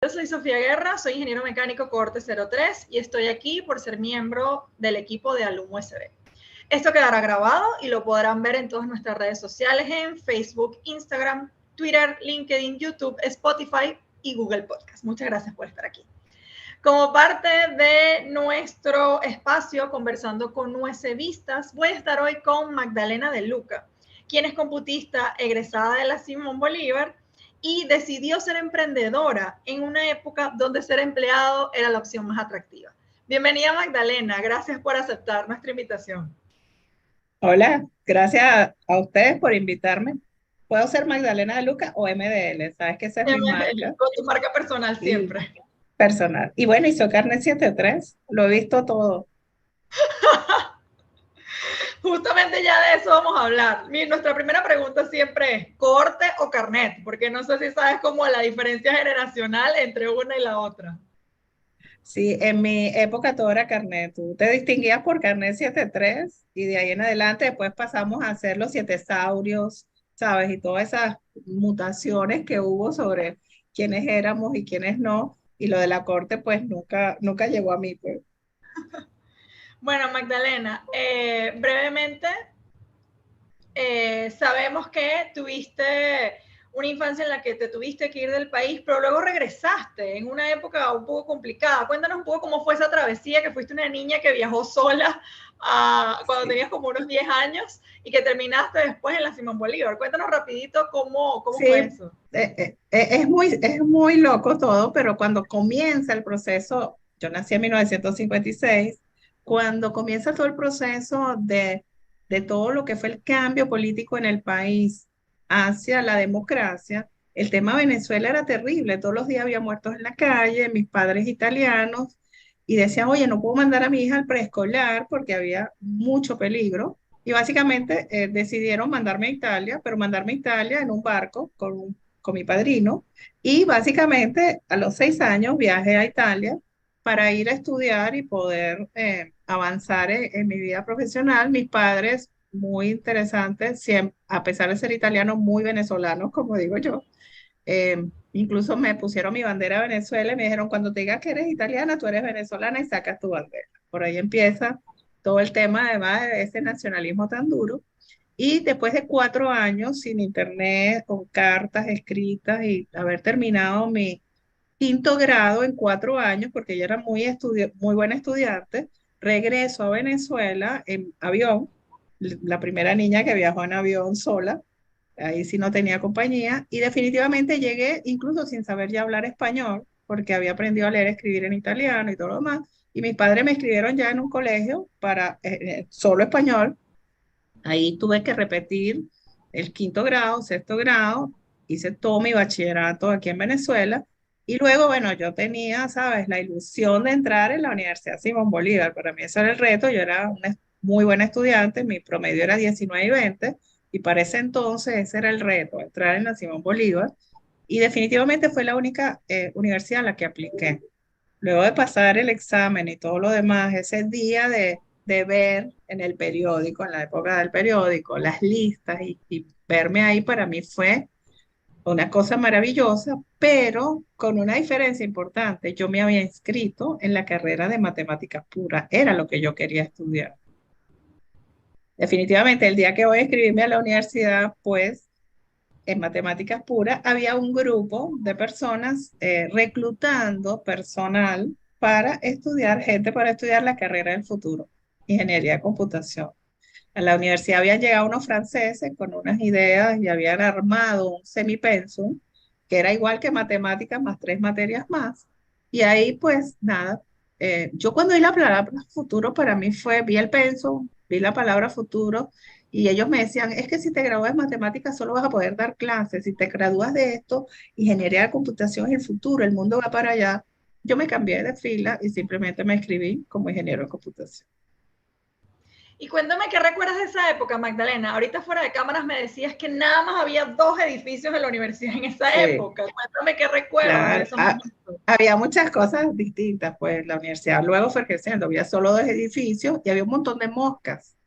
Yo soy Sofía Guerra, soy ingeniero mecánico cohorte 03 y estoy aquí por ser miembro del equipo de Alum USB. Esto quedará grabado y lo podrán ver en todas nuestras redes sociales en Facebook, Instagram, Twitter, LinkedIn, YouTube, Spotify y Google Podcast. Muchas gracias por estar aquí. Como parte de nuestro espacio conversando con USBistas, voy a estar hoy con Magdalena de Luca, quien es computista egresada de la Simón Bolívar y decidió ser emprendedora en una época donde ser empleado era la opción más atractiva. Bienvenida Magdalena, gracias por aceptar nuestra invitación. Hola, gracias a ustedes por invitarme. Puedo ser Magdalena de Luca o MDL, sabes que esa es mi marca Con tu marca personal y siempre. personal. Y bueno, hizo carne 73, lo he visto todo. Justamente ya de eso vamos a hablar. Nuestra primera pregunta siempre es, ¿corte o carnet? Porque no sé si sabes cómo la diferencia generacional entre una y la otra. Sí, en mi época todo era carnet. Tú te distinguías por carnet 73 y de ahí en adelante después pasamos a hacer los siete saurios, ¿sabes? Y todas esas mutaciones que hubo sobre quiénes éramos y quiénes no. Y lo de la corte pues nunca llegó a mí, pues. Bueno, Magdalena, brevemente, sabemos que tuviste una infancia en la que te tuviste que ir del país, pero luego regresaste en una época un poco complicada. Cuéntanos un poco cómo fue esa travesía, que fuiste una niña que viajó sola cuando Sí. tenías como unos 10 años y que terminaste después en la Simón Bolívar. Cuéntanos rapidito cómo Sí, fue eso. es muy loco todo, pero cuando comienza el proceso, yo nací en 1956, cuando comienza todo el proceso de todo lo que fue el cambio político en el país hacia la democracia, el tema Venezuela era terrible, todos los días había muertos en la calle, mis padres italianos, y decían, oye, no puedo mandar a mi hija al preescolar porque había mucho peligro. Y básicamente decidieron mandarme a Italia, pero mandarme a Italia en un barco con mi padrino. Y básicamente a los 6 años viajé a Italia para ir a estudiar y poder avanzar en mi vida profesional. Mis padres, muy interesantes, siempre, a pesar de ser italianos, muy venezolanos, como digo yo. Incluso me pusieron mi bandera de Venezuela y me dijeron, cuando te digas que eres italiana, tú eres venezolana y sacas tu bandera. Por ahí empieza todo el tema, además de ese nacionalismo tan duro. Y después de 4 años sin internet, con cartas escritas y haber terminado mi quinto grado en 4 años, porque yo era muy buena estudiante, regreso a Venezuela en avión, la primera niña que viajó en avión sola, ahí sí no tenía compañía, y definitivamente llegué incluso sin saber ya hablar español, porque había aprendido a leer y escribir en italiano y todo lo demás, y mis padres me escribieron ya en un colegio para solo español. Ahí tuve que repetir el quinto grado, sexto grado, hice todo mi bachillerato aquí en Venezuela y luego, bueno, yo tenía, sabes, la ilusión de entrar en la Universidad Simón Bolívar. Para mí ese era el reto, yo era una muy buena estudiante, mi promedio era 19 y 20 y para ese entonces ese era el reto, entrar en la Simón Bolívar y definitivamente fue la única universidad a la que apliqué. Luego de pasar el examen y todo lo demás, ese día de ver en el periódico, en la época del periódico, las listas y verme ahí para mí fue una cosa maravillosa, pero con una diferencia importante. Yo me había inscrito en la carrera de matemáticas puras, era lo que yo quería estudiar. Definitivamente, el día que voy a inscribirme a la universidad, pues en matemáticas puras, había un grupo de personas reclutando personal para estudiar, gente para estudiar la carrera del futuro, ingeniería de computación. A la universidad habían llegado unos franceses con unas ideas y habían armado un semipensum, que era igual que matemáticas más 3 materias más. Y ahí, pues nada, yo cuando vi la palabra futuro, para mí fue, vi el pensum, vi la palabra futuro, y ellos me decían, es que si te gradúas de matemáticas solo vas a poder dar clases, si te gradúas de esto, ingeniería de computación es el futuro, el mundo va para allá. Yo me cambié de fila y simplemente me escribí como ingeniero de computación. Y cuéntame qué recuerdas de esa época, Magdalena. Ahorita fuera de cámaras me decías que nada más había 2 edificios en la universidad en esa Sí. época. Cuéntame qué recuerdas de Claro, esos momentos. había muchas cosas distintas, pues la universidad luego fue creciendo, había solo 2 edificios y había un montón de moscas,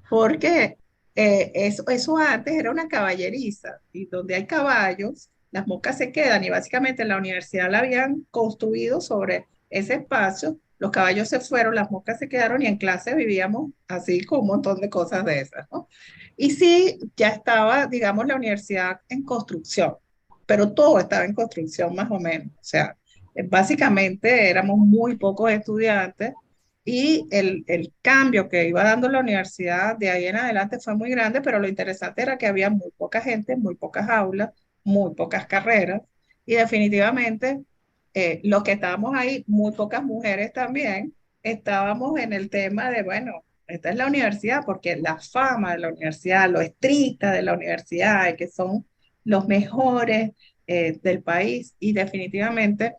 porque eso antes era una caballeriza y donde hay caballos, las moscas se quedan y básicamente la universidad la habían construido sobre ese espacio, los caballos se fueron, las moscas se quedaron y en clase vivíamos así con un montón de cosas de esas, ¿no? Y sí, ya estaba, digamos, la universidad en construcción, pero todo estaba en construcción más o menos. O sea, básicamente éramos muy pocos estudiantes y el cambio que iba dando la universidad de ahí en adelante fue muy grande, pero lo interesante era que había muy poca gente, muy pocas aulas, muy pocas carreras y definitivamente los que estábamos ahí, muy pocas mujeres también, estábamos en el tema de, bueno, esta es la universidad, porque la fama de la universidad, lo estricta de la universidad, y que son los mejores del país y definitivamente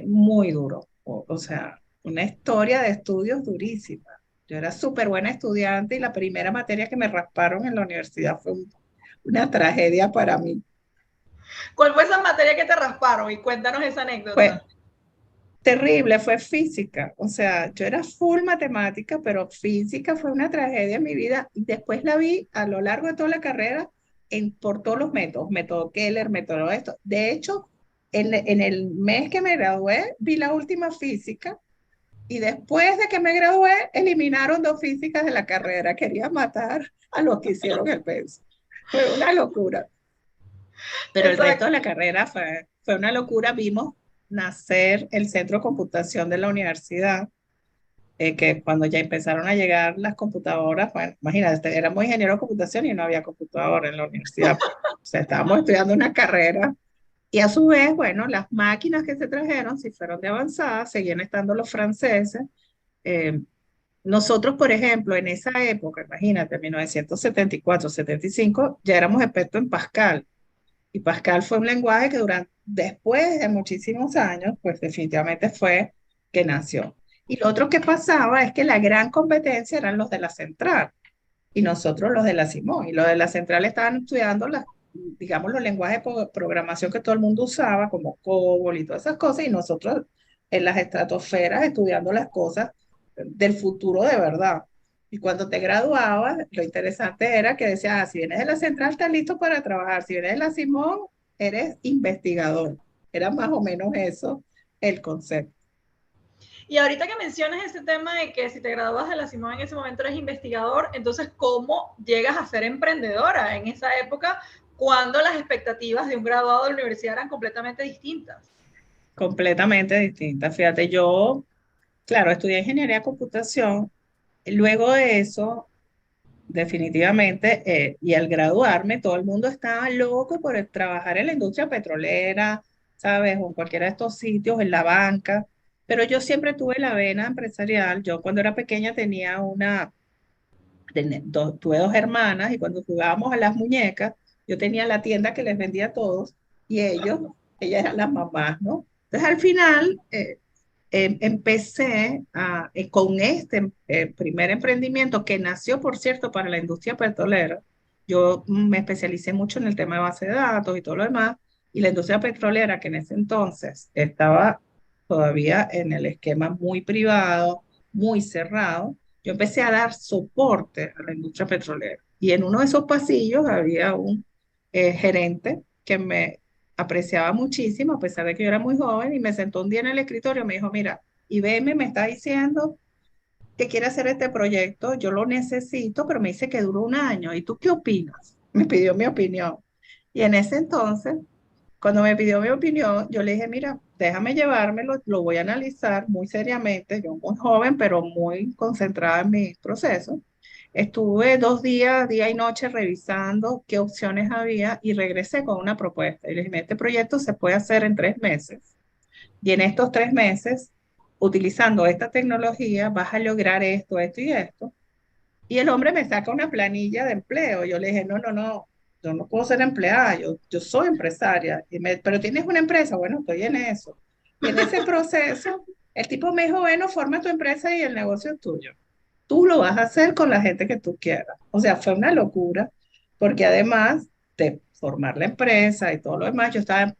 muy duro. O sea, una historia de estudios durísima. Yo era súper buena estudiante y la primera materia que me rasparon en la universidad fue una tragedia para mí. ¿Cuál fue esa materia que te rasparon? Y cuéntanos esa Fue anécdota. terrible, fue física. O sea, yo era full matemática, pero física fue una tragedia en mi vida y después la vi a lo largo de toda la carrera por todos los métodos, método Keller, método esto. De hecho, en el mes que me gradué, vi la última física y después de que me gradué, eliminaron dos físicas de la carrera. Quería matar a los que hicieron el peso. Fue una locura. Pero el resto Exacto. de la carrera fue una locura. Vimos nacer el centro de computación de la universidad, que cuando ya empezaron a llegar las computadoras, bueno, imagínate, éramos ingenieros de computación y no había computadora en la universidad. O sea, estábamos estudiando una carrera y a su vez, bueno, las máquinas que se trajeron, si fueron de avanzada, seguían estando los franceses. Eh, Nosotros, por ejemplo, en esa época, imagínate, 1974, 75, ya éramos expertos en Pascal. Y Pascal fue un lenguaje que después de muchísimos años, pues definitivamente fue que nació. Y lo otro que pasaba es que la gran competencia eran los de la central y nosotros los de la Simón. Y los de la central estaban estudiando digamos, los lenguajes de programación que todo el mundo usaba, como COBOL y todas esas cosas, y nosotros en las estratosferas estudiando las cosas del futuro de verdad. Y cuando te graduabas, lo interesante era que decías, si vienes de la central, estás listo para trabajar. Si vienes de la Simón, eres investigador. Era más o menos eso el concepto. Y ahorita que mencionas ese tema de que si te gradúas de la Simón en ese momento eres investigador, entonces, ¿cómo llegas a ser emprendedora en esa época cuando las expectativas de un graduado de la universidad eran completamente distintas? Completamente distinta. Fíjate, yo, claro, estudié ingeniería de computación. Luego de eso, definitivamente, y al graduarme, todo el mundo estaba loco por trabajar en la industria petrolera, ¿sabes? O en cualquiera de estos sitios, en la banca. Pero yo siempre tuve la vena empresarial. Yo cuando era pequeña tuve dos hermanas y cuando jugábamos a las muñecas, yo tenía la tienda que les vendía a todos y ellas eran las mamás, ¿no? Entonces al final empecé con este primer emprendimiento que nació, por cierto, para la industria petrolera. Yo me especialicé mucho en el tema de base de datos y todo lo demás, y la industria petrolera, que en ese entonces estaba todavía en el esquema muy privado, muy cerrado, yo empecé a dar soporte a la industria petrolera. Y en uno de esos pasillos había un gerente que me apreciaba muchísimo, a pesar de que yo era muy joven, y me sentó un día en el escritorio y me dijo, mira, IBM me está diciendo que quiere hacer este proyecto, yo lo necesito, pero me dice que dura un año. ¿Y tú qué opinas? Me pidió mi opinión. Y en ese entonces, cuando me pidió mi opinión, yo le dije, mira, déjame llevármelo, lo voy a analizar muy seriamente, yo muy joven, pero muy concentrada en mi proceso. Estuve 2 días, día y noche, revisando qué opciones había y regresé con una propuesta. Y le dije, este proyecto se puede hacer en 3 meses. Y en estos 3 meses, utilizando esta tecnología, vas a lograr esto, esto y esto. Y el hombre me saca una planilla de empleo. Yo le dije, no, no, no, yo no puedo ser empleada, yo soy empresaria. Pero tienes una empresa, bueno, estoy en eso. Y en ese proceso, el tipo me dijo, bueno, forma tu empresa y el negocio es tuyo. Tú lo vas a hacer con la gente que tú quieras. O sea, fue una locura, porque además de formar la empresa y todo lo demás, yo estaba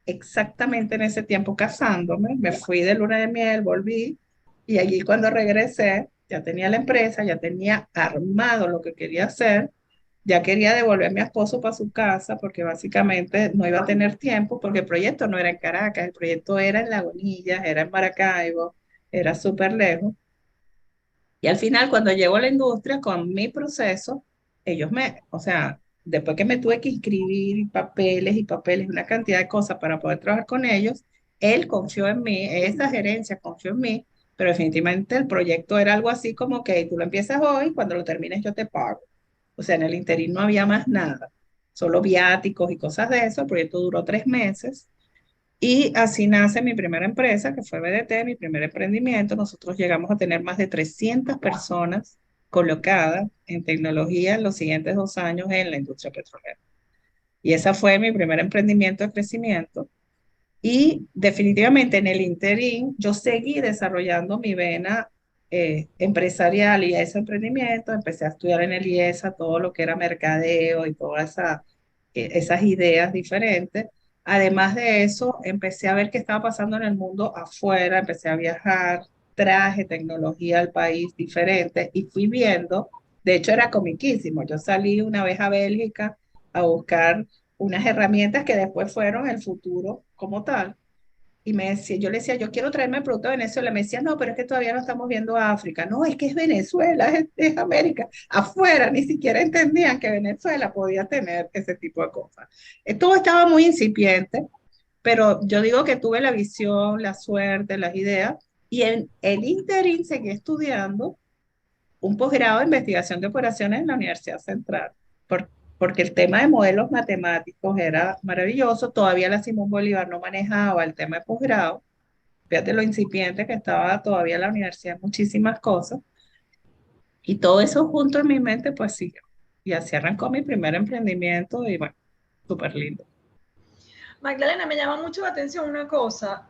exactamente en ese tiempo casándome, me fui de luna de miel, volví, y allí cuando regresé, ya tenía la empresa, ya tenía armado lo que quería hacer, ya quería devolver a mi esposo para su casa porque básicamente no iba a tener tiempo porque el proyecto no era en Caracas, el proyecto era en Lagunillas, era en Maracaibo, era súper lejos. Y al final, cuando llego a la industria con mi proceso, o sea, después que me tuve que inscribir y papeles, una cantidad de cosas para poder trabajar con ellos, él confió en mí, esa gerencia confió en mí, pero definitivamente el proyecto era algo así como que tú lo empiezas hoy, cuando lo termines yo te pago. O sea, en el interín no había más nada, solo viáticos y cosas de eso. El proyecto duró 3 meses y así nace mi primera empresa, que fue BDT, mi primer emprendimiento. Nosotros llegamos a tener más de 300 personas colocadas en tecnología en los siguientes 2 años en la industria petrolera. Y ese fue mi primer emprendimiento de crecimiento. Y definitivamente en el interín yo seguí desarrollando mi vena empresarial y ese emprendimiento. Empecé a estudiar en el IESA todo lo que era mercadeo y todas esas ideas diferentes. Además de eso, empecé a ver qué estaba pasando en el mundo afuera, empecé a viajar, traje tecnología al país diferente y fui viendo, de hecho era comiquísimo, yo salí una vez a Bélgica a buscar unas herramientas que después fueron el futuro como tal. Y yo le decía, yo quiero traerme el producto de Venezuela. Me decía, no, pero es que todavía no estamos viendo África. No, es que es Venezuela, es América. Afuera ni siquiera entendían que Venezuela podía tener ese tipo de cosas. Todo estaba muy incipiente, pero yo digo que tuve la visión, la suerte, las ideas. Y en el interín seguí estudiando un posgrado de investigación de operaciones en la Universidad Central, porque el tema de modelos matemáticos era maravilloso. Todavía la Simón Bolívar no manejaba el tema de posgrado. Fíjate lo incipiente que estaba todavía la universidad, muchísimas cosas. Y todo eso junto en mi mente, pues siguió. Y así arrancó mi primer emprendimiento y bueno, súper lindo. Magdalena, me llama mucho la atención una cosa.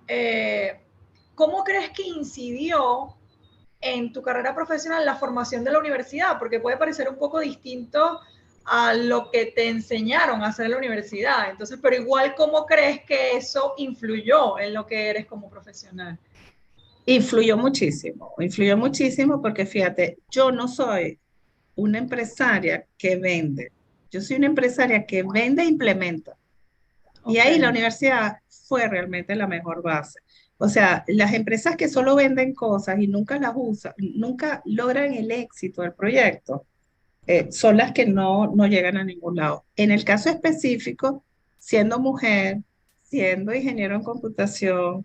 ¿Cómo crees que incidió en tu carrera profesional la formación de la universidad? Porque puede parecer un poco distinto a lo que te enseñaron a hacer en la universidad. Entonces, pero igual, ¿cómo crees que eso influyó en lo que eres como profesional? Influyó muchísimo porque fíjate, yo no soy una empresaria que vende, yo soy una empresaria que vende e implementa. Y Ok. ahí la universidad fue realmente la mejor base. O sea, las empresas que solo venden cosas y nunca las usan, nunca logran el éxito del proyecto, son las que no llegan a ningún lado. En el caso específico, siendo mujer, siendo ingeniero en computación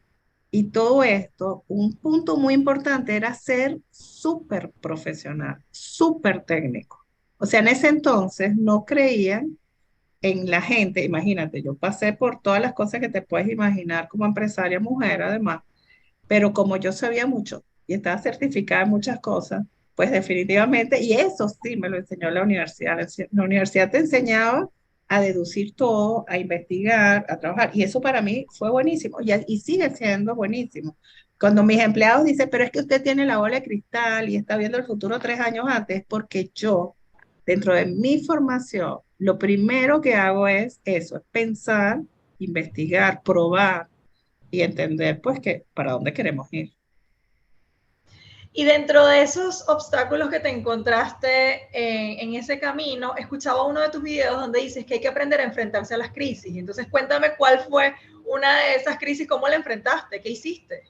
y todo esto, un punto muy importante era ser súper profesional, súper técnico. O sea, en ese entonces no creían en la gente. Imagínate, yo pasé por todas las cosas que te puedes imaginar como empresaria mujer, además, pero como yo sabía mucho y estaba certificada en muchas cosas, pues definitivamente, y eso sí me lo enseñó la universidad. La universidad te enseñaba a deducir todo, a investigar, a trabajar, y eso para mí fue buenísimo y sigue siendo buenísimo. Cuando mis empleados dicen, pero es que usted tiene la bola de cristal y está viendo el futuro 3 años antes, porque yo, dentro de mi formación, lo primero que hago es eso, es pensar, investigar, probar y entender pues que para dónde queremos ir. Y dentro de esos obstáculos que te encontraste en ese camino, escuchaba uno de tus videos donde dices que hay que aprender a enfrentarse a las crisis. Entonces, cuéntame cuál fue una de esas crisis, cómo la enfrentaste, qué hiciste.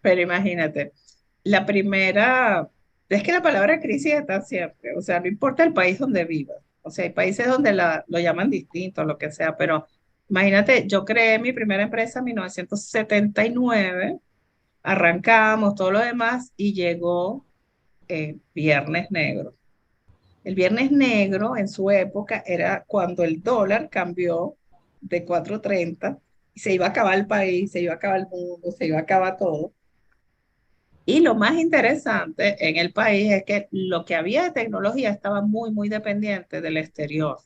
Pero imagínate, la primera, es que la palabra crisis está siempre, o sea, no importa el país donde vivas, o sea, hay países donde lo llaman distinto, lo que sea, pero imagínate, yo creé mi primera empresa en 1979, arrancamos todo lo demás y llegó Viernes Negro. El Viernes Negro en su época era cuando el dólar cambió de 4.30 y se iba a acabar el país, se iba a acabar el mundo, se iba a acabar todo. Y lo más interesante en el país es que lo que había de tecnología estaba muy, muy dependiente del exterior,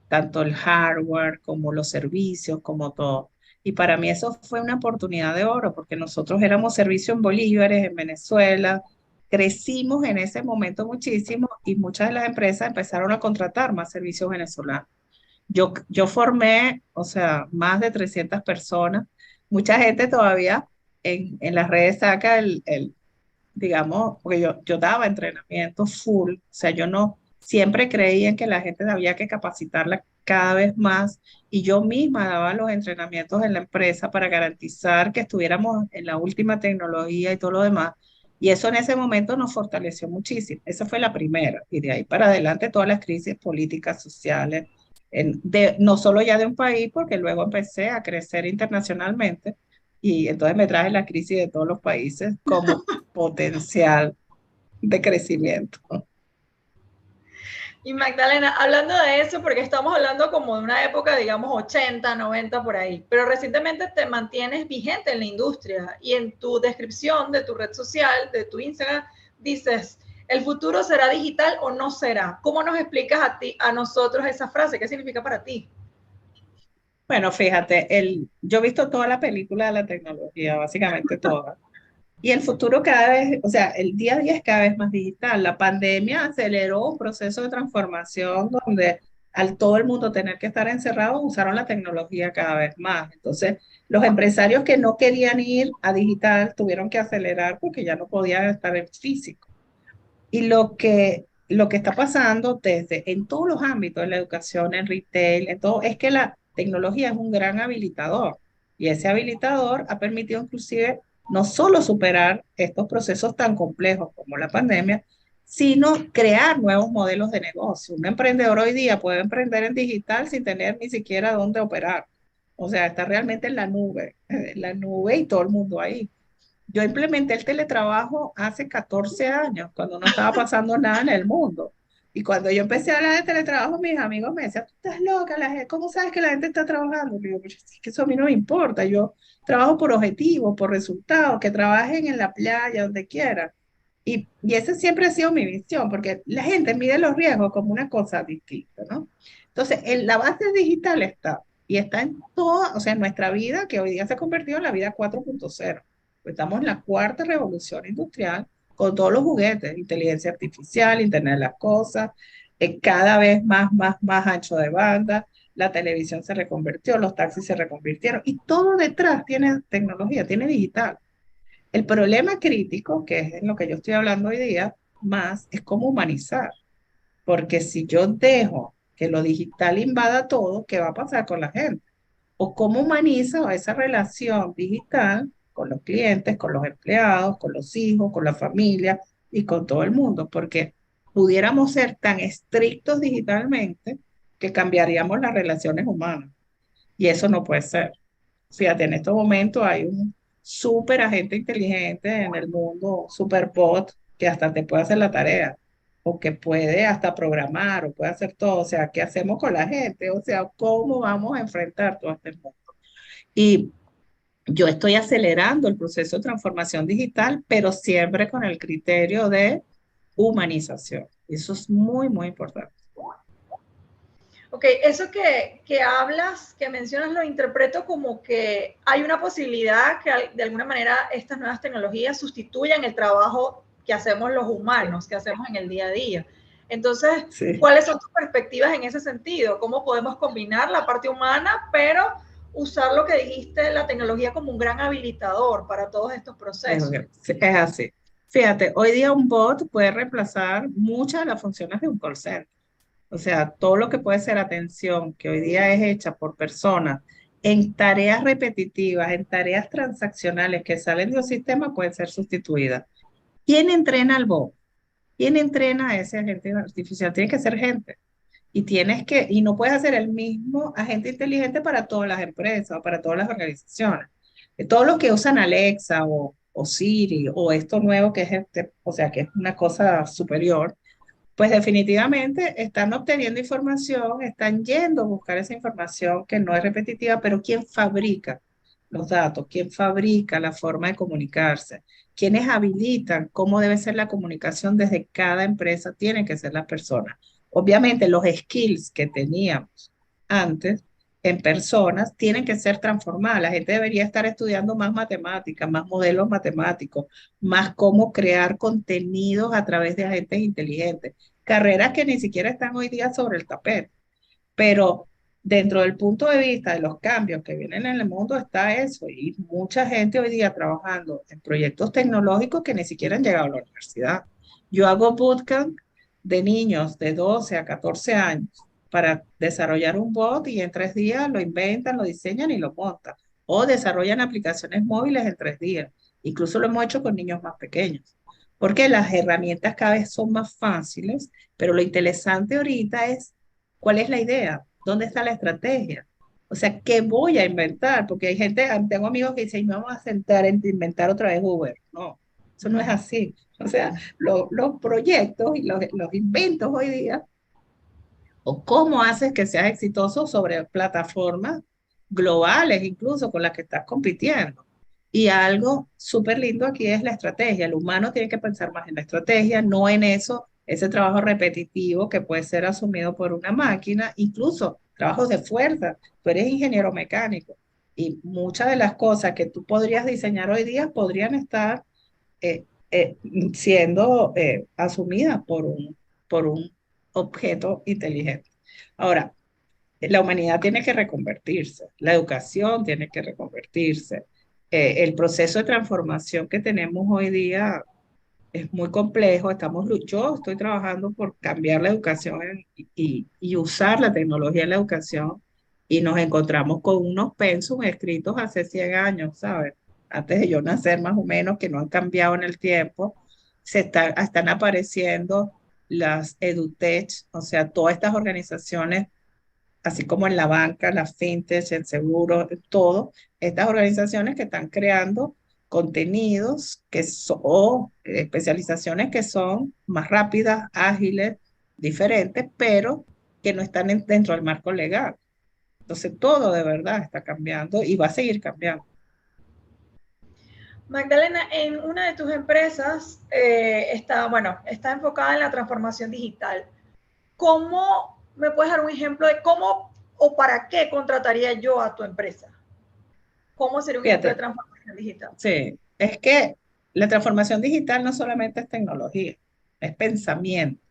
tanto el hardware como los servicios, como todo. Y para mí eso fue una oportunidad de oro, porque nosotros éramos servicio en bolívares, en Venezuela, crecimos en ese momento muchísimo y muchas de las empresas empezaron a contratar más servicios venezolanos. Yo formé, o sea, más de 300 personas. Mucha gente todavía en las redes saca digamos, porque yo daba entrenamiento full, o sea, yo no, siempre creí en que la gente había que capacitarla cada vez más y yo misma daba los entrenamientos en la empresa para garantizar que estuviéramos en la última tecnología y todo lo demás. Y eso en ese momento nos fortaleció muchísimo. Esa fue la primera. Y de ahí para adelante todas las crisis políticas, sociales, no solo ya de un país, porque luego empecé a crecer internacionalmente y entonces me traje la crisis de todos los países como potencial de crecimiento. Y Magdalena, hablando de eso, porque estamos hablando como de una época, digamos, 80, 90 por ahí, pero recientemente te mantienes vigente en la industria y en tu descripción de tu red social, de tu Instagram, dices, ¿el futuro será digital o no será? ¿Cómo nos explicas a ti, a nosotros esa frase? ¿Qué significa para ti? Bueno, fíjate, yo he visto toda la película de la tecnología, básicamente toda. Y el futuro cada vez, o sea, el día a día es cada vez más digital. La pandemia aceleró un proceso de transformación donde al todo el mundo tener que estar encerrado, usaron la tecnología cada vez más. Entonces, los empresarios que no querían ir a digital tuvieron que acelerar porque ya no podían estar en físico. Y lo que está pasando desde en todos los ámbitos, en la educación, en retail, en todo, es que la tecnología es un gran habilitador. Y ese habilitador ha permitido inclusive no solo superar estos procesos tan complejos como la pandemia, sino crear nuevos modelos de negocio. Un emprendedor hoy día puede emprender en digital sin tener ni siquiera dónde operar. O sea, está realmente en la nube y todo el mundo ahí. Yo implementé el teletrabajo hace 14 años, cuando no estaba pasando nada en el mundo. Y cuando yo empecé a hablar de teletrabajo, mis amigos me decían, tú estás loca, ¿cómo sabes que la gente está trabajando? Y digo, pues es que eso a mí no me importa, yo trabajo por objetivos, por resultados, que trabajen en la playa, donde quieran. Y esa siempre ha sido mi visión, porque la gente mide los riesgos como una cosa distinta, ¿no? Entonces, la base digital está, y está en toda, o sea, en nuestra vida, que hoy día se ha convertido en la vida 4.0. Estamos en la cuarta revolución industrial con todos los juguetes, inteligencia artificial, Internet de las cosas, cada vez más ancho de banda, la televisión se reconvirtió, los taxis se reconvirtieron y todo detrás tiene tecnología, tiene digital. El problema crítico, que es en lo que yo estoy hablando hoy día, más es cómo humanizar, porque si yo dejo que lo digital invada todo, ¿qué va a pasar con la gente? O cómo humanizo esa relación digital con los clientes, con los empleados, con los hijos, con la familia y con todo el mundo, porque pudiéramos ser tan estrictos digitalmente que cambiaríamos las relaciones humanas y eso no puede ser. Fíjate, en estos momentos hay un súper agente inteligente en el mundo, super bot, que hasta te puede hacer la tarea, o que puede hasta programar, o puede hacer todo. O sea, ¿qué hacemos con la gente? O sea, ¿cómo vamos a enfrentar todo este mundo? Y yo estoy acelerando el proceso de transformación digital, pero siempre con el criterio de humanización. Eso es muy, muy importante. Ok, eso que hablas, que mencionas, lo interpreto como que hay una posibilidad que de alguna manera estas nuevas tecnologías sustituyan el trabajo que hacemos los humanos, que hacemos en el día a día. Entonces, Sí. ¿cuáles son tus perspectivas en ese sentido? ¿Cómo podemos combinar la parte humana, pero usar lo que dijiste, la tecnología como un gran habilitador para todos estos procesos? Es así. Fíjate, hoy día un bot puede reemplazar muchas de las funciones de un call center. O sea, todo lo que puede ser atención, que hoy día es hecha por personas en tareas repetitivas, en tareas transaccionales que salen de un sistema, pueden ser sustituidas. ¿Quién entrena al bot? ¿Quién entrena a ese agente artificial? Tiene que ser gente. Y no puedes hacer el mismo agente inteligente para todas las empresas o para todas las organizaciones. Todos los que usan Alexa o Siri o esto nuevo que es o sea, que es una cosa superior, pues definitivamente están obteniendo información, están yendo a buscar esa información que no es repetitiva, pero ¿quién fabrica los datos? ¿Quién fabrica la forma de comunicarse? ¿Quiénes habilitan cómo debe ser la comunicación desde cada empresa? Tienen que ser las personas. Obviamente los skills que teníamos antes en personas tienen que ser transformadas. La gente debería estar estudiando más matemáticas, más modelos matemáticos, más cómo crear contenidos a través de agentes inteligentes, carreras que ni siquiera están hoy día sobre el tapete. Pero dentro del punto de vista de los cambios que vienen en el mundo está eso, y mucha gente hoy día trabajando en proyectos tecnológicos que ni siquiera han llegado a la universidad. Yo hago bootcamp de niños de 12 a 14 años para desarrollar un bot y en 3 días lo inventan, lo diseñan y lo montan. O desarrollan aplicaciones móviles en 3 días. Incluso lo hemos hecho con niños más pequeños. Porque las herramientas cada vez son más fáciles, pero lo interesante ahorita es cuál es la idea, dónde está la estrategia. O sea, ¿qué voy a inventar? Porque hay gente, tengo amigos que dicen, "Me vamos a sentar a inventar otra vez Uber". No, eso no es así. O sea, los proyectos y los inventos hoy día, o cómo haces que seas exitoso sobre plataformas globales, incluso con las que estás compitiendo. Y algo súper lindo aquí es la estrategia. El humano tiene que pensar más en la estrategia, no en eso, ese trabajo repetitivo que puede ser asumido por una máquina, incluso trabajos de fuerza. Tú eres ingeniero mecánico y muchas de las cosas que tú podrías diseñar hoy día podrían estar eh, eh, siendo asumida por un objeto inteligente. Ahora, la humanidad tiene que reconvertirse, la educación tiene que reconvertirse. El proceso de transformación que tenemos hoy día es muy complejo. Yo estoy trabajando por cambiar la educación y usar la tecnología en la educación y nos encontramos con unos pensum escritos hace 100 años, ¿sabes? Antes de yo nacer más o menos, que no han cambiado en el tiempo. Están apareciendo las EduTech, o sea, todas estas organizaciones, así como en la banca, las fintech, en seguros, en todo, estas organizaciones que están creando contenidos o especializaciones que son más rápidas, ágiles, diferentes, pero que no están dentro del marco legal. Entonces, todo de verdad está cambiando y va a seguir cambiando. Magdalena, en una de tus empresas está enfocada en la transformación digital. ¿Cómo me puedes dar un ejemplo de cómo o para qué contrataría yo a tu empresa? ¿Cómo sería un ejemplo de Fíjate, transformación digital? sí, es que la transformación digital no solamente es tecnología, es pensamiento.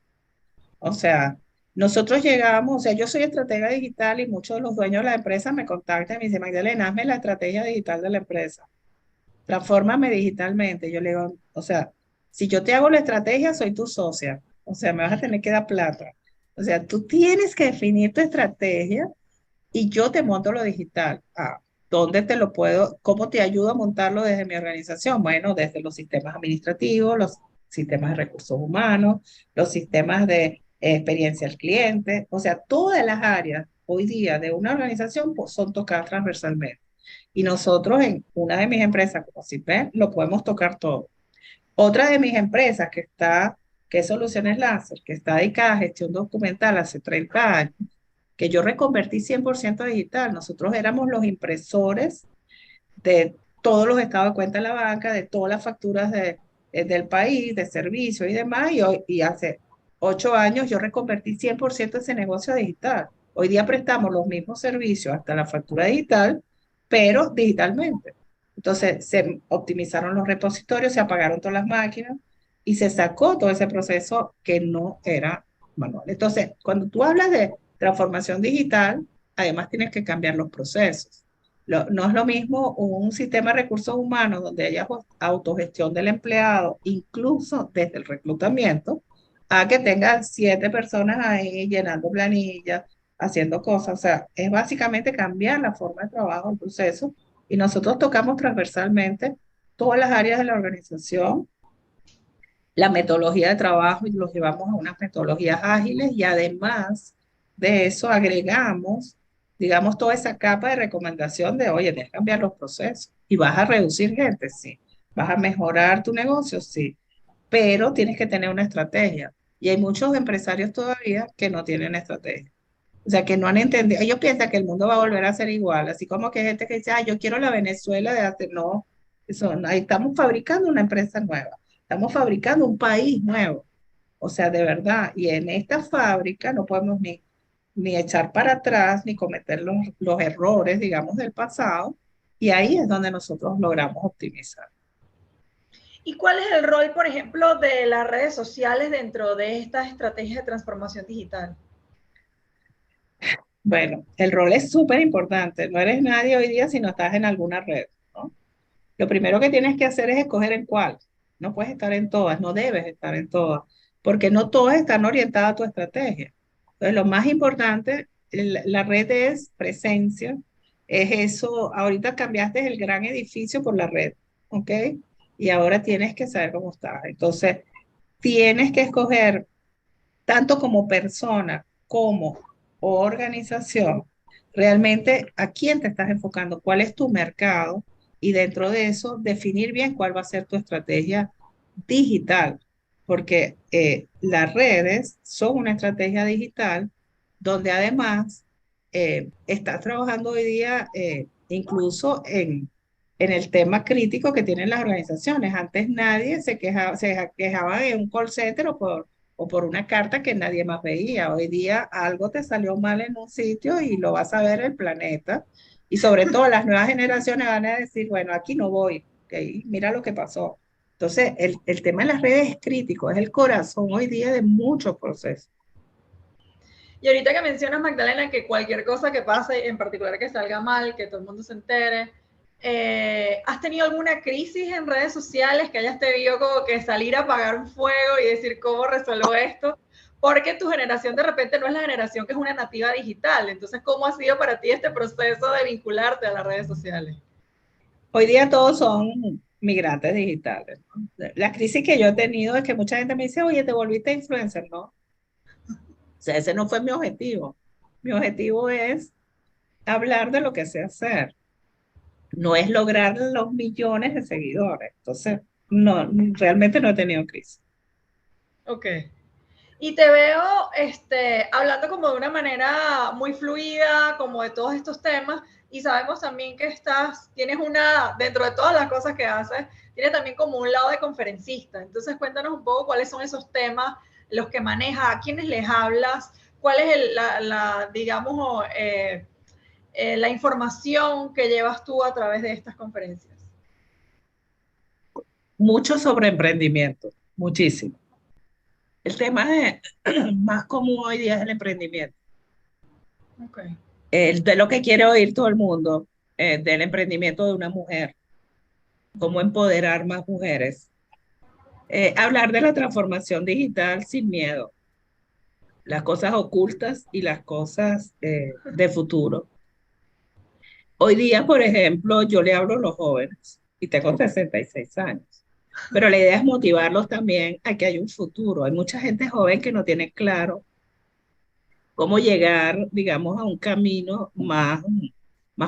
O sea, nosotros llegamos, o sea, yo soy estratega digital y muchos de los dueños de la empresa me contactan y me dicen, Magdalena, hazme la estrategia digital de la empresa, transfórmame digitalmente. Yo le digo, o sea, si yo te hago la estrategia, soy tu socia, o sea, me vas a tener que dar plata. O sea, tú tienes que definir tu estrategia y yo te monto lo digital. ¿Dónde te lo puedo? ¿Cómo te ayudo a montarlo desde mi organización? Bueno, desde los sistemas administrativos, los sistemas de recursos humanos, los sistemas de experiencia al cliente. O sea, todas las áreas hoy día de una organización pues, son tocadas transversalmente. Y nosotros en una de mis empresas, como CIPEN, lo podemos tocar todo. Otra de mis empresas que es Soluciones Láser, que está dedicada a gestión documental hace 30 años, que yo reconvertí 100% digital. Nosotros éramos los impresores de todos los estados de cuenta de la banca, de todas las facturas del país, de servicios y demás, y hace 8 años yo reconvertí 100% ese negocio digital. Hoy día prestamos los mismos servicios hasta la factura digital, pero digitalmente. Entonces se optimizaron los repositorios, se apagaron todas las máquinas y se sacó todo ese proceso que no era manual. Entonces, cuando tú hablas de transformación digital, además tienes que cambiar los procesos. No es lo mismo un sistema de recursos humanos donde haya autogestión del empleado, incluso desde el reclutamiento, a que tenga 7 personas ahí llenando planillas, haciendo cosas. O sea, es básicamente cambiar la forma de trabajo, el proceso, y nosotros tocamos transversalmente todas las áreas de la organización, la metodología de trabajo y los llevamos a unas metodologías ágiles y además de eso agregamos, digamos, toda esa capa de recomendación de, oye, tienes que cambiar los procesos y vas a reducir gente, sí, vas a mejorar tu negocio, sí, pero tienes que tener una estrategia. Y hay muchos empresarios todavía que no tienen estrategia. O sea, que no han entendido. Ellos piensan que el mundo va a volver a ser igual. Así como que hay gente que dice, ah, yo quiero la Venezuela de hace. No, ahí estamos fabricando una empresa nueva. Estamos fabricando un país nuevo. O sea, de verdad. Y en esta fábrica no podemos ni echar para atrás, ni cometer los errores, digamos, del pasado. Y ahí es donde nosotros logramos optimizar. ¿Y cuál es el rol, por ejemplo, de las redes sociales dentro de estas estrategias de transformación digital? Bueno, el rol es súper importante. No eres nadie hoy día si no estás en alguna red, ¿no? Lo primero que tienes que hacer es escoger en cuál. No puedes estar en todas, no debes estar en todas. porque no todas están orientadas a tu estrategia. Entonces, lo más importante, la red es presencia, es eso, ahorita cambiaste el gran edificio por la red, ¿ok? Y ahora tienes que saber cómo está. Entonces, tienes que escoger tanto como persona como organización, realmente a quién te estás enfocando, cuál es tu mercado y dentro de eso definir bien cuál va a ser tu estrategia digital, porque las redes son una estrategia digital donde además estás trabajando hoy día incluso en el tema crítico que tienen las organizaciones. Antes nadie se quejaba de un call center o por una carta que nadie más veía. Hoy día algo te salió mal en un sitio y lo vas a ver el planeta. Y sobre todo las nuevas generaciones van a decir, bueno, aquí no voy, ¿okay? Mira lo que pasó. Entonces, el tema de las redes es crítico, es el corazón hoy día de muchos procesos. Y ahorita que mencionas, Magdalena, que cualquier cosa que pase, en particular que salga mal, que todo el mundo se entere, ¿has tenido alguna crisis en redes sociales que hayas tenido como que salir a apagar un fuego y decir cómo resuelvo esto? Porque tu generación de repente no es la generación que es una nativa digital. Entonces, ¿cómo ha sido para ti este proceso de vincularte a las redes sociales? Hoy día todos son migrantes digitales, ¿no? La crisis que yo he tenido es que mucha gente me dice, oye, te volviste influencer, ¿no? O sea, ese no fue mi objetivo. Mi objetivo es hablar de lo que sé hacer, no es lograr los millones de seguidores. Entonces, no, realmente no he tenido crisis. Ok. Y te veo hablando como de una manera muy fluida, como de todos estos temas, y sabemos también que tienes dentro de todas las cosas que haces, tienes también como un lado de conferencista. Entonces cuéntanos un poco cuáles son esos temas, los que manejas, a quiénes les hablas, cuál es digamos, la información que llevas tú a través de estas conferencias. Mucho sobre emprendimiento, muchísimo. El tema más común hoy día es el emprendimiento. Okay. De lo que quiere oír todo el mundo, del emprendimiento de una mujer, cómo empoderar más mujeres. Hablar de la transformación digital sin miedo, las cosas ocultas y las cosas de futuro. Hoy día, por ejemplo, yo le hablo a los jóvenes y tengo 66 años, pero la idea es motivarlos también a que hay un futuro. Hay mucha gente joven que no tiene claro cómo llegar, digamos, a un camino más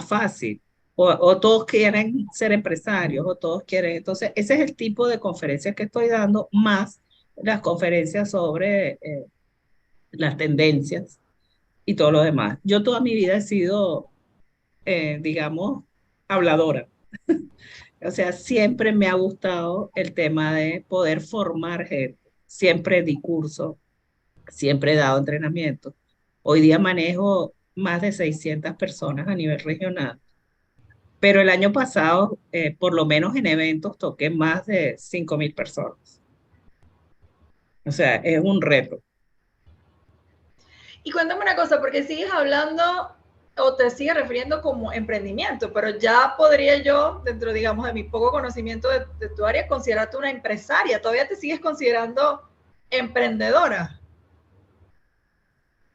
fácil. O todos quieren ser empresarios, o todos quieren. Entonces, ese es el tipo de conferencias que estoy dando, más las conferencias sobre las tendencias y todo lo demás. Yo toda mi vida he sido, digamos, habladora. O sea, siempre me ha gustado el tema de poder formar gente. Siempre di curso, siempre he dado entrenamiento. Hoy día manejo más de 600 personas a nivel regional, pero el año pasado, por lo menos en eventos, toqué más de 5.000 personas. O sea, es un reto. Y cuéntame una cosa, porque sigues hablando o te sigues refiriendo como emprendimiento, pero ya podría yo, dentro, digamos, de mi poco conocimiento de tu área, considerarte una empresaria. ¿Todavía te sigues considerando emprendedora?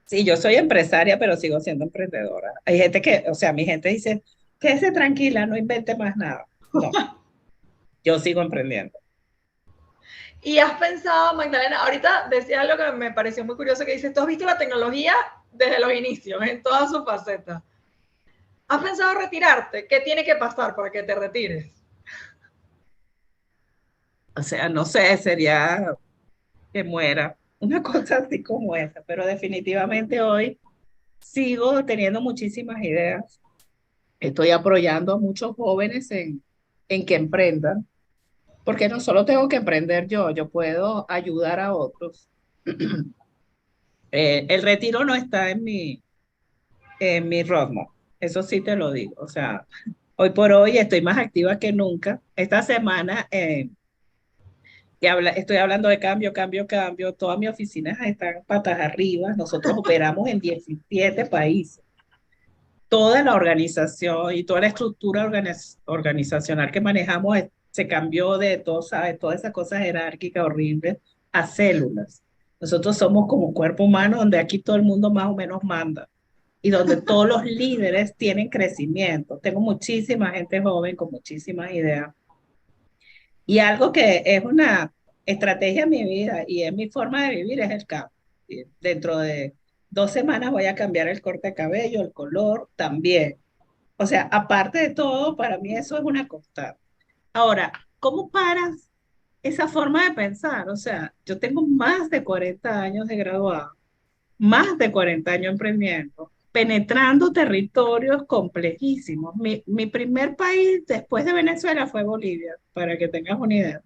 Sí, yo soy empresaria, pero sigo siendo emprendedora. Hay gente que, o sea, mi gente dice, quédese tranquila, no invente más nada. No, yo sigo emprendiendo. Y has pensado, Magdalena, ahorita decías algo que me pareció muy curioso, que dices, tú has visto la tecnología desde los inicios, en todas sus facetas. ¿Has pensado retirarte? ¿Qué tiene que pasar para que te retires? O sea, no sé, sería que muera, una cosa así como esa, pero definitivamente hoy sigo teniendo muchísimas ideas. Estoy apoyando a muchos jóvenes en que emprendan, porque no solo tengo que emprender yo puedo ayudar a otros. El retiro no está en mi roadmap, eso sí te lo digo. O sea, hoy por hoy estoy más activa que nunca. Esta semana estoy hablando de cambio, cambio, cambio. Todas mis oficinas están patas arriba. Nosotros operamos en 17 países. Toda la organización y toda la estructura organizacional que manejamos se cambió de todo, ¿sabes? Todas esas cosas jerárquicas horribles a células. Nosotros somos como un cuerpo humano donde aquí todo el mundo más o menos manda y donde todos los líderes tienen crecimiento. Tengo muchísima gente joven con muchísimas ideas. Y algo que es una estrategia en mi vida y es mi forma de vivir es el cambio. Y dentro de 2 semanas voy a cambiar el corte de cabello, el color también. O sea, aparte de todo, para mí eso es una constante. Ahora, ¿cómo paras esa forma de pensar? O sea, yo tengo más de 40 años de graduado, más de 40 años emprendiendo, penetrando territorios complejísimos. Mi primer país después de Venezuela fue Bolivia, para que tengas una idea.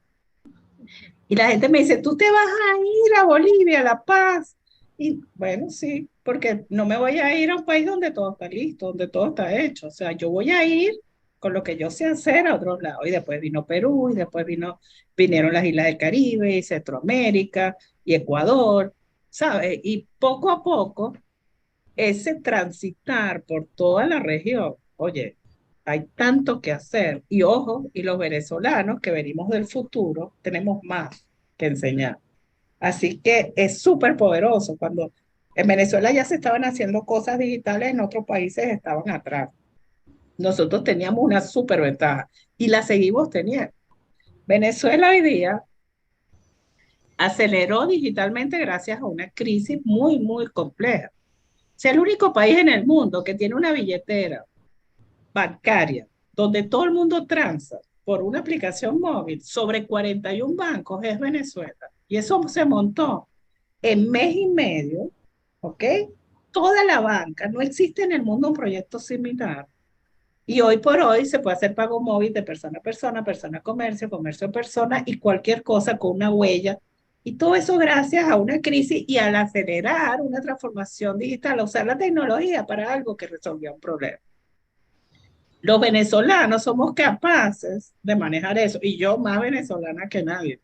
Y la gente me dice, tú te vas a ir a Bolivia, a La Paz. Y bueno, sí, porque no me voy a ir a un país donde todo está listo, donde todo está hecho. O sea, yo voy a ir con lo que yo sé hacer a otros lados. Y después vino Perú, y después vinieron las Islas del Caribe, y Centroamérica, y Ecuador, ¿sabes? Y poco a poco, ese transitar por toda la región, oye, hay tanto que hacer. Y ojo, y los venezolanos que venimos del futuro, tenemos más que enseñar. Así que es súper poderoso. Cuando en Venezuela ya se estaban haciendo cosas digitales, en otros países estaban atrás. Nosotros teníamos una súper ventaja y la seguimos teniendo. Venezuela hoy día aceleró digitalmente gracias a una crisis muy, muy compleja. Es el único país en el mundo que tiene una billetera bancaria donde todo el mundo transa por una aplicación móvil sobre 41 bancos es Venezuela. Y eso se montó en mes y medio, ¿ok? Toda la banca, no existe en el mundo un proyecto similar. Y hoy por hoy se puede hacer pago móvil de persona a comercio, comercio a persona y cualquier cosa con una huella. Y todo eso gracias a una crisis y al acelerar una transformación digital, usar la tecnología para algo que resolvía un problema. Los venezolanos somos capaces de manejar eso y yo más venezolana que nadie.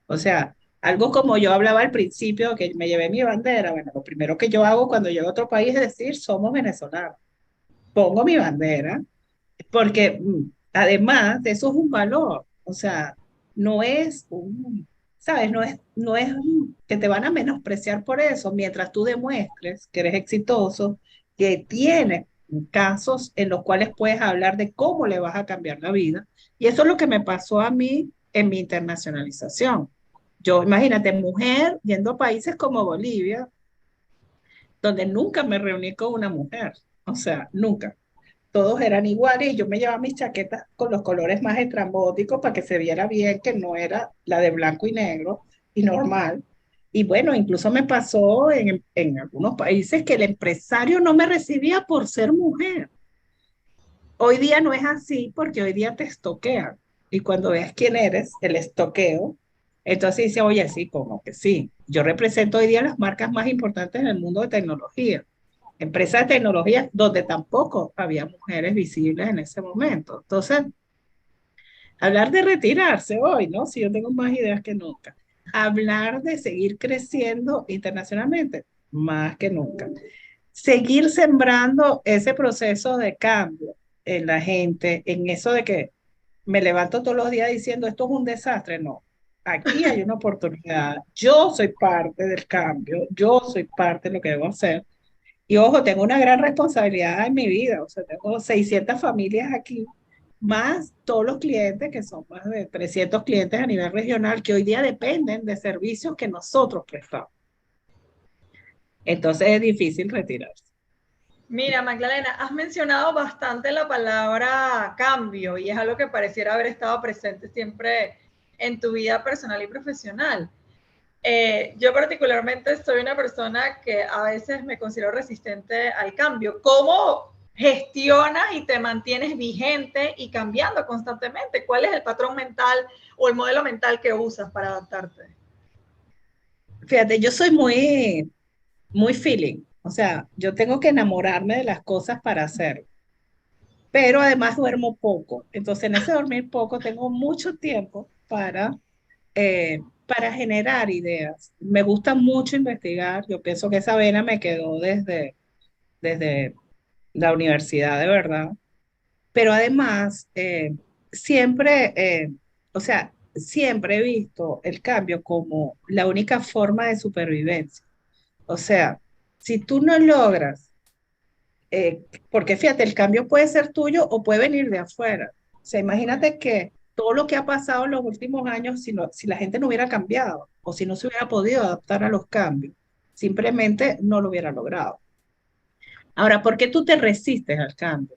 O sea, algo como yo hablaba al principio, que me llevé mi bandera, bueno, lo primero que yo hago cuando llego a otro país es decir, somos venezolanos. Pongo mi bandera, porque además eso es un valor. O sea, no es ¿sabes? No es que te van a menospreciar por eso, mientras tú demuestres que eres exitoso, que tienes casos en los cuales puedes hablar de cómo le vas a cambiar la vida. Y eso es lo que me pasó a mí en mi internacionalización. Yo, imagínate, mujer yendo a países como Bolivia, donde nunca me reuní con una mujer, o sea, nunca. Todos eran iguales y yo me llevaba mis chaquetas con los colores más estrambóticos para que se viera bien que no era la de blanco y negro y normal. Y bueno, incluso me pasó en algunos países que el empresario no me recibía por ser mujer. Hoy día no es así porque hoy día te estoquean. Y cuando veas quién eres, el estoqueo, entonces dice, oye, sí, como que sí. Yo represento hoy día las marcas más importantes en el mundo de tecnología. Empresas de tecnología donde tampoco había mujeres visibles en ese momento. Entonces, hablar de retirarse hoy, ¿no? Si yo tengo más ideas que nunca. Hablar de seguir creciendo internacionalmente, más que nunca. Seguir sembrando ese proceso de cambio en la gente, en eso de que me levanto todos los días diciendo esto es un desastre, no. Aquí hay una oportunidad. Yo soy parte del cambio, yo soy parte de lo que debo hacer. Y ojo, tengo una gran responsabilidad en mi vida, o sea, tengo 600 familias aquí, más todos los clientes, que son más de 300 clientes a nivel regional, que hoy día dependen de servicios que nosotros prestamos. Entonces es difícil retirarse. Mira, Magdalena, has mencionado bastante la palabra cambio y es algo que pareciera haber estado presente siempre en tu vida personal y profesional. Yo particularmente soy una persona que a veces me considero resistente al cambio. ¿Cómo gestionas y te mantienes vigente y cambiando constantemente? ¿Cuál es el patrón mental o el modelo mental que usas para adaptarte? Fíjate, yo soy muy, muy feeling, o sea, yo tengo que enamorarme de las cosas para hacerlo, pero además duermo poco. Entonces, en ese dormir poco tengo mucho tiempo para generar ideas. Me gusta mucho investigar. Yo pienso que esa vena me quedó desde la universidad, de verdad. Pero además, siempre, o sea, siempre he visto el cambio como la única forma de supervivencia. O sea, si tú no logras, porque fíjate, el cambio puede ser tuyo o puede venir de afuera. O sea, imagínate que todo lo que ha pasado en los últimos años, si la gente no hubiera cambiado o si no se hubiera podido adaptar a los cambios, simplemente no lo hubiera logrado. Ahora, ¿por qué tú te resistes al cambio?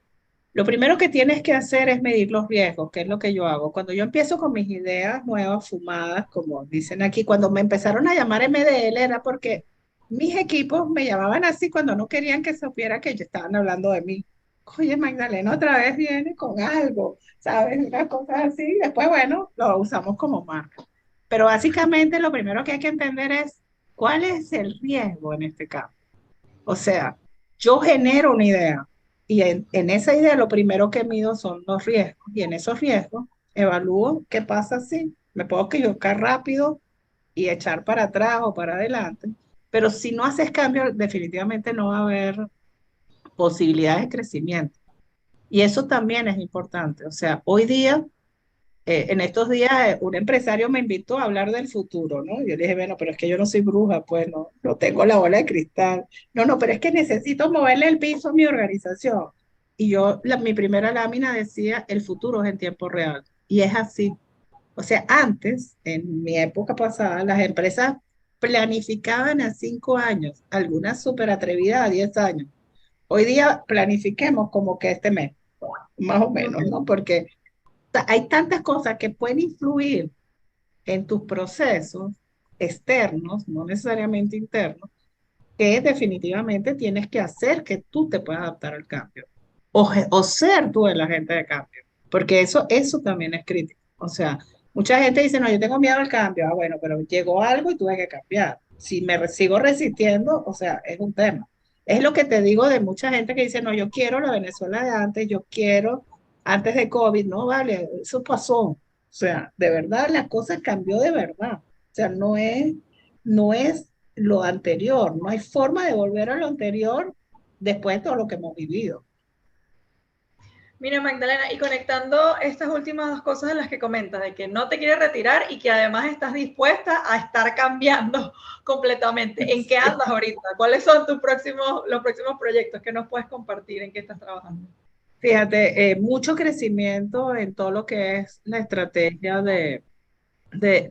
Lo primero que tienes que hacer es medir los riesgos, que es lo que yo hago. Cuando yo empiezo con mis ideas nuevas, fumadas, como dicen aquí, cuando me empezaron a llamar MDL era porque mis equipos me llamaban así cuando no querían que supiera que ellos estaban hablando de mí. Oye, Magdalena otra vez viene con algo, ¿sabes? Unas cosas así. Después, bueno, lo usamos como marca. Pero básicamente lo primero que hay que entender es cuál es el riesgo en este caso. O sea, yo genero una idea y en esa idea lo primero que mido son los riesgos y en esos riesgos evalúo qué pasa si me puedo equivocar rápido y echar para atrás o para adelante, pero si no haces cambio definitivamente no va a haber posibilidades de crecimiento y eso también es importante. O sea, hoy día en estos días un empresario me invitó a hablar del futuro, ¿no? Yo le dije, bueno, pero es que yo no soy bruja, pues no tengo la bola de cristal. No, pero es que necesito moverle el piso a mi organización. Y mi primera lámina decía, el futuro es en tiempo real. Y es así. O sea, antes, en mi época pasada, las empresas planificaban a 5 años, algunas súper atrevidas a 10 años. Hoy día planifiquemos como que este mes, más o menos, ¿no? Porque hay tantas cosas que pueden influir en tus procesos externos, no necesariamente internos, que definitivamente tienes que hacer que tú te puedas adaptar al cambio o ser tú el agente de cambio, porque eso también es crítico. O sea, mucha gente dice, no, yo tengo miedo al cambio. Ah, bueno, pero llegó algo y tuve que cambiar. Si sigo resistiendo, o sea, es un tema. Es lo que te digo de mucha gente que dice, no, yo quiero la Venezuela de antes, yo quiero antes de COVID, no, vale, eso pasó. O sea, de verdad, la cosa cambió de verdad. O sea, no es lo anterior, no hay forma de volver a lo anterior después de todo lo que hemos vivido. Mira, Magdalena, y conectando estas últimas dos cosas de las que comentas, de que no te quieres retirar y que además estás dispuesta a estar cambiando completamente. ¿En qué andas ahorita? ¿Cuáles son los próximos proyectos que nos puedes compartir? ¿En qué estás trabajando? Fíjate, mucho crecimiento en todo lo que es la estrategia de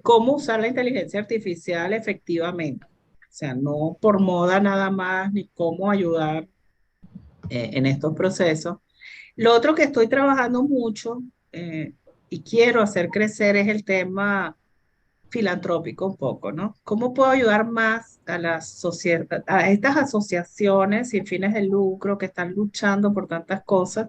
cómo usar la inteligencia artificial efectivamente. O sea, no por moda nada más, ni cómo ayudar en estos procesos. Lo otro que estoy trabajando mucho y quiero hacer crecer es el tema filantrópico un poco, ¿no? ¿Cómo puedo ayudar más a a estas asociaciones sin fines de lucro que están luchando por tantas cosas?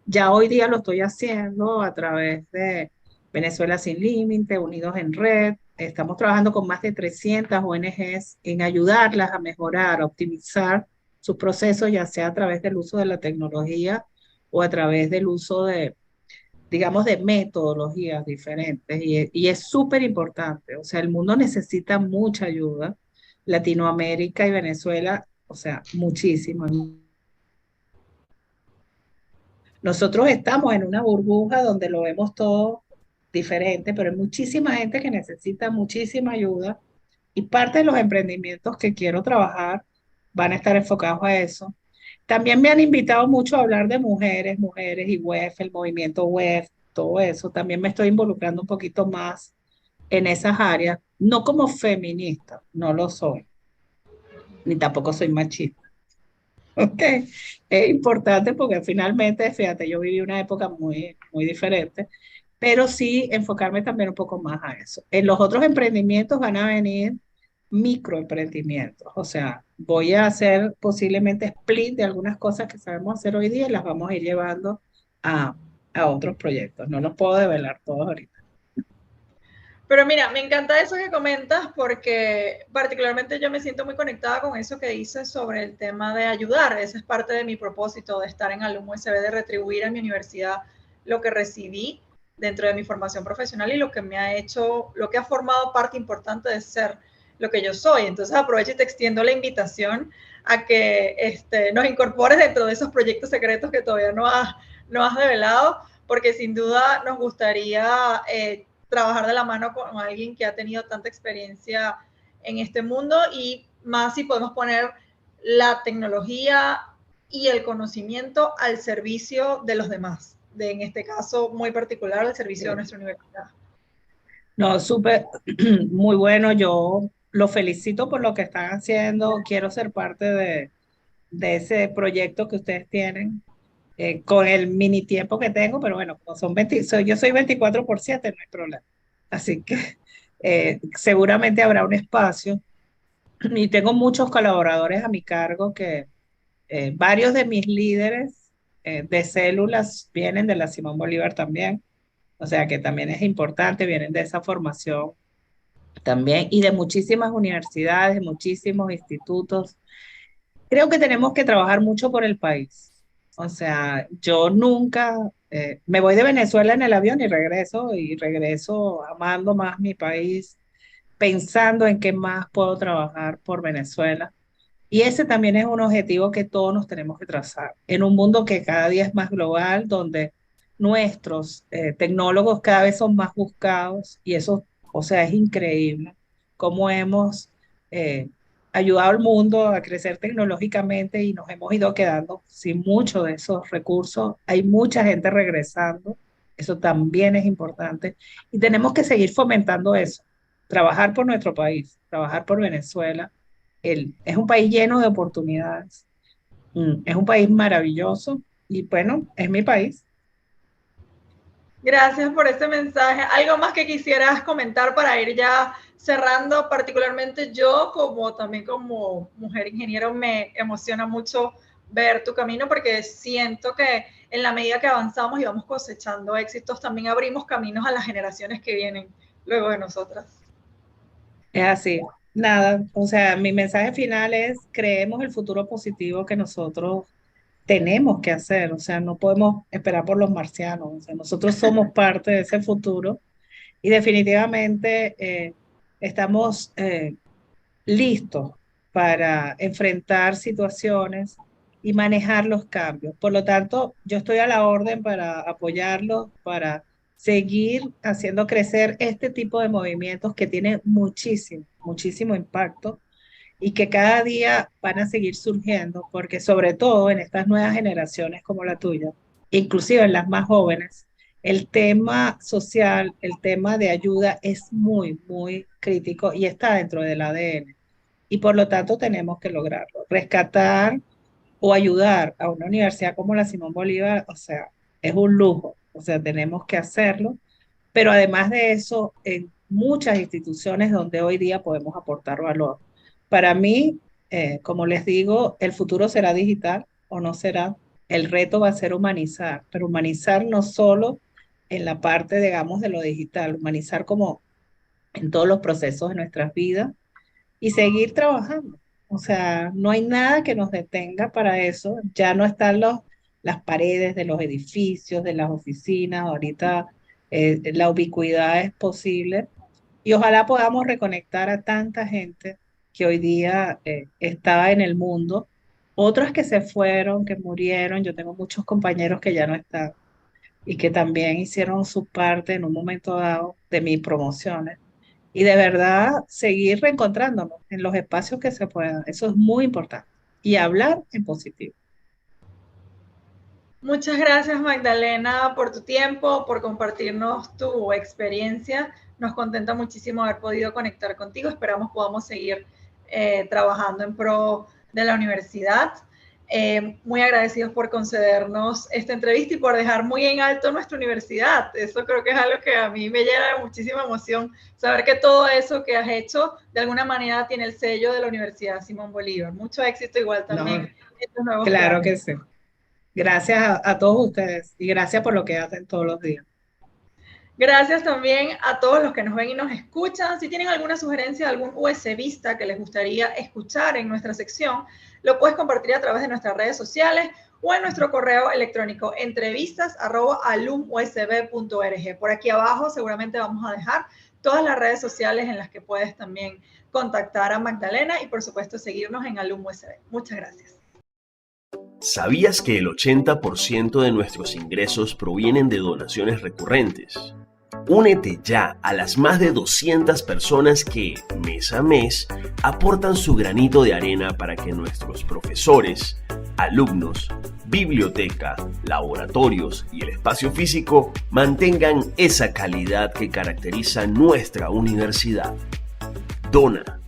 Ya hoy día lo estoy haciendo a través de Venezuela Sin Límite, Unidos en Red. Estamos trabajando con más de 300 ONGs en ayudarlas a mejorar, a optimizar sus procesos, ya sea a través del uso de la tecnología o a través del uso de, digamos, de metodologías diferentes y es súper importante. O sea, el mundo necesita mucha ayuda. Latinoamérica y Venezuela, o sea, muchísimo. Nosotros estamos en una burbuja donde lo vemos todo diferente, pero hay muchísima gente que necesita muchísima ayuda y parte de los emprendimientos que quiero trabajar van a estar enfocados a eso. También me han invitado mucho a hablar de mujeres y WEF, el movimiento WEF, todo eso. También me estoy involucrando un poquito más en esas áreas, no como feminista, no lo soy, ni tampoco soy machista. Ok, es importante porque finalmente, fíjate, yo viví una época muy, muy diferente, pero sí enfocarme también un poco más a eso. En los otros emprendimientos van a venir microemprendimientos, o sea, voy a hacer posiblemente split de algunas cosas que sabemos hacer hoy día y las vamos a ir llevando a, a otros proyectos. No los puedo develar todos ahorita. Pero mira, me encanta eso que comentas porque particularmente yo me siento muy conectada con eso que dices sobre el tema de ayudar. Esa es parte de mi propósito de estar en Alumno USB, de retribuir a mi universidad lo que recibí dentro de mi formación profesional y lo que me ha hecho, lo que ha formado parte importante de ser lo que yo soy. Entonces aprovecho y te extiendo la invitación a que nos incorpores dentro de esos proyectos secretos que todavía no has develado, porque sin duda nos gustaría trabajar de la mano con alguien que ha tenido tanta experiencia en este mundo, y más si podemos poner la tecnología y el conocimiento al servicio de los demás, en este caso muy particular al servicio de nuestra universidad. No, súper, muy bueno. Yo lo felicito por lo que están haciendo. Quiero ser parte de ese proyecto que ustedes tienen, con el mini tiempo que tengo, pero bueno, como son 20, yo soy 24/7, no hay problema. Así que seguramente habrá un espacio. Y tengo muchos colaboradores a mi cargo que varios de mis líderes de células vienen de la Simón Bolívar también. O sea que también es importante, vienen de esa formación también y de muchísimas universidades, de muchísimos institutos. Creo que tenemos que trabajar mucho por el país. O sea, yo nunca me voy de Venezuela en el avión y regreso amando más mi país, pensando en qué más puedo trabajar por Venezuela. Y ese también es un objetivo que todos nos tenemos que trazar en un mundo que cada día es más global, donde nuestros tecnólogos cada vez son más buscados y eso, o sea, es increíble cómo hemos eh, ayudado al mundo a crecer tecnológicamente y nos hemos ido quedando sin muchos de esos recursos. Hay mucha gente regresando, eso también es importante y tenemos que seguir fomentando eso, trabajar por nuestro país, trabajar por Venezuela. Es un país lleno de oportunidades. Es un país maravilloso y bueno, es mi país. Gracias por ese mensaje. ¿Algo más que quisieras comentar para ir ya cerrando? Particularmente yo, como también como mujer ingeniero, me emociona mucho ver tu camino, porque siento que en la medida que avanzamos y vamos cosechando éxitos, también abrimos caminos a las generaciones que vienen luego de nosotras. Es así. Nada, o sea, mi mensaje final es: creemos el futuro positivo que nosotros tenemos que hacer. O sea, no podemos esperar por los marcianos. O sea, nosotros somos parte de ese futuro y definitivamente estamos listos para enfrentar situaciones y manejar los cambios. Por lo tanto, yo estoy a la orden para apoyarlos, para seguir haciendo crecer este tipo de movimientos que tienen muchísimo, muchísimo impacto y que cada día van a seguir surgiendo, porque sobre todo en estas nuevas generaciones como la tuya, inclusive en las más jóvenes, el tema social, el tema de ayuda es muy, muy crítico y está dentro del ADN. Y por lo tanto tenemos que lograrlo. Rescatar o ayudar a una universidad como la Simón Bolívar, o sea, es un lujo. O sea, tenemos que hacerlo. Pero además de eso, en muchas instituciones donde hoy día podemos aportar valor. Para mí, como les digo, el futuro será digital o no será. El reto va a ser humanizar, pero humanizar no solo en la parte, digamos, de lo digital, humanizar como en todos los procesos de nuestras vidas y seguir trabajando. O sea, no hay nada que nos detenga para eso. Ya no están las paredes de los edificios, de las oficinas. Ahorita la ubicuidad es posible y ojalá podamos reconectar a tanta gente que hoy día está en el mundo. Otros que se fueron, que murieron. Yo tengo muchos compañeros que ya no están y que también hicieron su parte en un momento dado de mis promociones y de verdad seguir reencontrándonos en los espacios que se puedan. Eso es muy importante. Y hablar en positivo. Muchas gracias, Magdalena, por tu tiempo, por compartirnos tu experiencia. Nos contenta muchísimo haber podido conectar contigo. Esperamos podamos seguir trabajando en pro de la universidad. Muy agradecidos por concedernos esta entrevista y por dejar muy en alto nuestra universidad. Eso creo que es algo que a mí me llena de muchísima emoción, saber que todo eso que has hecho de alguna manera tiene el sello de la Universidad Simón Bolívar. Mucho éxito igual también No, en estos nuevos claro planes. que sí. Gracias a todos ustedes y gracias por lo que hacen todos los días. Gracias también a todos los que nos ven y nos escuchan. Si tienen alguna sugerencia de algún USBista que les gustaría escuchar en nuestra sección, lo puedes compartir a través de nuestras redes sociales o en nuestro correo electrónico entrevistas@alumusb.org. Por aquí abajo seguramente vamos a dejar todas las redes sociales en las que puedes también contactar a Magdalena y por supuesto seguirnos en Alum USB. Muchas gracias. ¿Sabías que el 80% de nuestros ingresos provienen de donaciones recurrentes? Únete ya a las más de 200 personas que, mes a mes, aportan su granito de arena para que nuestros profesores, alumnos, biblioteca, laboratorios y el espacio físico mantengan esa calidad que caracteriza nuestra universidad. Dona,